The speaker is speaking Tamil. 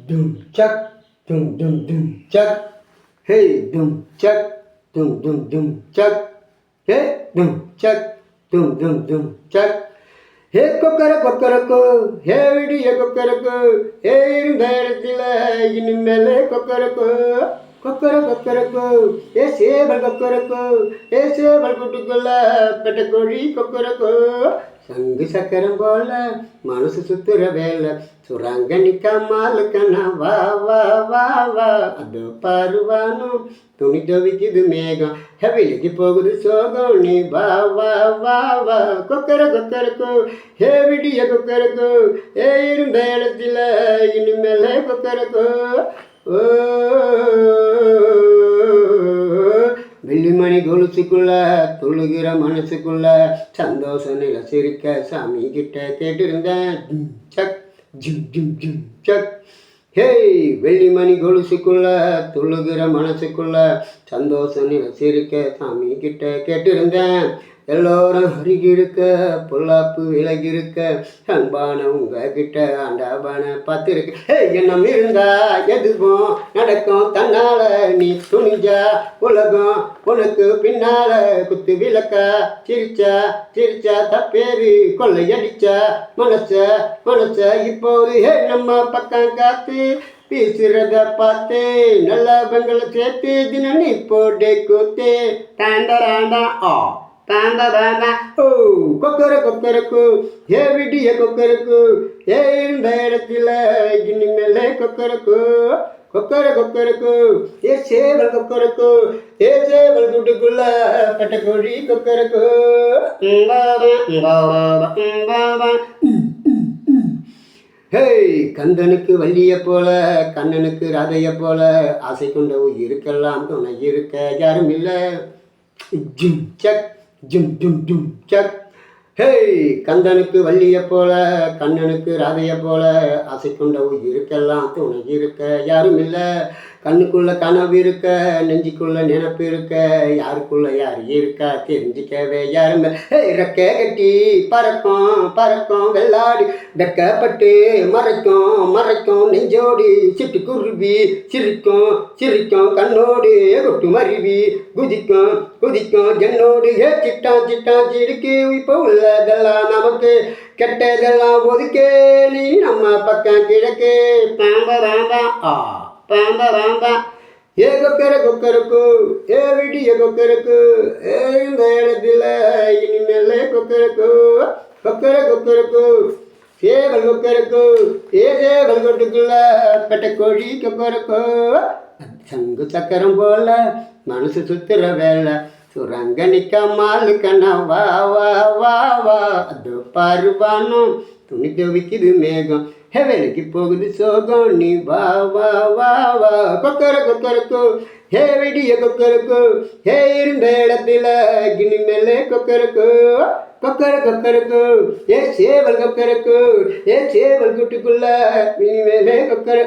Dum chuck, dum chuck. Hey, dum chuck, dum chuck. Hey, dum chuck, dum chuck. Hey, Kokkarakko, ஹே விடிய கொக்கரக்கோ, ஹே இருந்த இடத்துல இனிமேலே கொக்கரக்கோ, கொக்கரக்கோ, ஏ சேவல் கொக்கரக்கோ, ஏ சேவல் கூட்டுக்குள்ள பெட்டக்கோழி கொக்கரக்கோ. சங்கு சக்கரம் போல மனசு சுத்துற வேலை சுரங்க நிக்காமலுக்கண்ணா வா வா வா வா அது பாருவானும் துணி துவைக்குது மேகம் ஹெவிலிக்கு போகுது சோகம் நீ வா வா வா வா கொக்கரக்கோ ஹே விடிய கொக்கரக்கோ ஏ இருந்த இடத்துல இனிமேல கொக்கரக்கோ. ஓ வெள்ளிமணி கொலுசுக்குள்ள துளுகிற மனசுக்குள்ள சந்தோஷ நில சிரிக்க சாமி கிட்ட கேட்டிருந்தேன். சக் ஜிம் ஜிம் ஜிம் சக். ஹேய், வெள்ளிமணி கொலுசுக்குள்ள துளுகிற மனசுக்குள்ள சந்தோஷ நில சிரிக்க சாமி கிட்ட கேட்டிருந்தேன். எல்லோரும் அருகிருக்க பொல்லாப்பு விலகிருக்க அன்பான உங்ககிட்ட ஆண்டாபான பார்த்துருக்கு. எண்ணம் இருந்தா எதுவும் நடக்கும் தன்னால நீ துணிஞ்சா உலகம் உனக்கு பின்னால குத்து விளக்கா சிரிச்சா தப்பேரு கொள்ளையடிச்சா மனச இப்போது நம்ம பக்கம் காத்து பேசுறத பார்த்து நல்ல பெங்களை சேர்த்து தினம் நீ போட்டே கூத்து தாண்டா ஆ தாண்டா. ஓ கொக்கரக்கோ ஏ விடிய கொக்கரக்கோ ஏ இந்த இடத்துல இனிமேலே கொக்கரக்கோ ஏ சேவல் கொக்கரக்கோ ஏ சேவல் கூட்டுக்குள்ள பெட்டக்கோழி கொக்கரக்கோ. ஹேய், கந்தனுக்கு வள்ளிய போல கண்ணனுக்கு ராதைய போல ஆசை கொண்ட உயிருக்கெல்லாம் துணை இருக்க யாரும் இல்லை. ஜிம் சக் ஜும் சக். ஹேய், கந்தனுக்கு வள்ளிய போல கண்ணனுக்கு ராதைய போல ஆசை கொண்ட உயிருக்கெல்லாம் துணை இருக்க யாரும் இல்லை. கண்ணுக்குள்ள கனவு இருக்க நெஞ்சுக்குள்ள நினப்பு இருக்க யாருக்குள்ள யார் இருக்கா தெரிஞ்சிக்கவே யாருமே. ரெக்க கட்டி பறக்கும் வெள்ளாடி வெக்கப்பட்டு மறைக்கும் நெஞ்சோடி சிட்டுக்குருவி சிரிக்கும் கண்ணோடு கொட்டு மருவி குதிக்கும் ஜன்னோடு. சிட்டா சிடுக்கு இப்போ உள்ளதெல்லாம் நமக்கு கெட்டதெல்லாம் ஒதுக்கே நீ நம்ம பக்கம் கிழக்கு பாம்பா. ஏ கொக்கரக்கோ ஏ விடிய கொக்கரக்கோ ஏ இந்த இடத்துல இனிமேல கொக்கரக்கோ சேவல் கொக்கரக்கோ ஏ சேவல் கொட்டுக்குள்ள பெட்டக்கோழி கொக்கரக்கோ. சங்கு சக்கரம் போல மனசு சுத்துற வேலை சுரங்க நிக்காமலுக்கண்ணா வா வா வா வா அது பாருவானும் துணி துவைக்குது மேகம் ஹெவனுக்கு போகுது சோகம் நீ வா வா வா வா கொக்கரக்கோ ஹே விடிய கொக்கரக்கோ ஹே இருந்த இடத்துல இனிமேலே கொக்கரக்கோ ஏ சேவல் கொக்கரக்கோ ஏ சேவல் கூட்டுக்குள்ள இனிமேலே கொக்கர.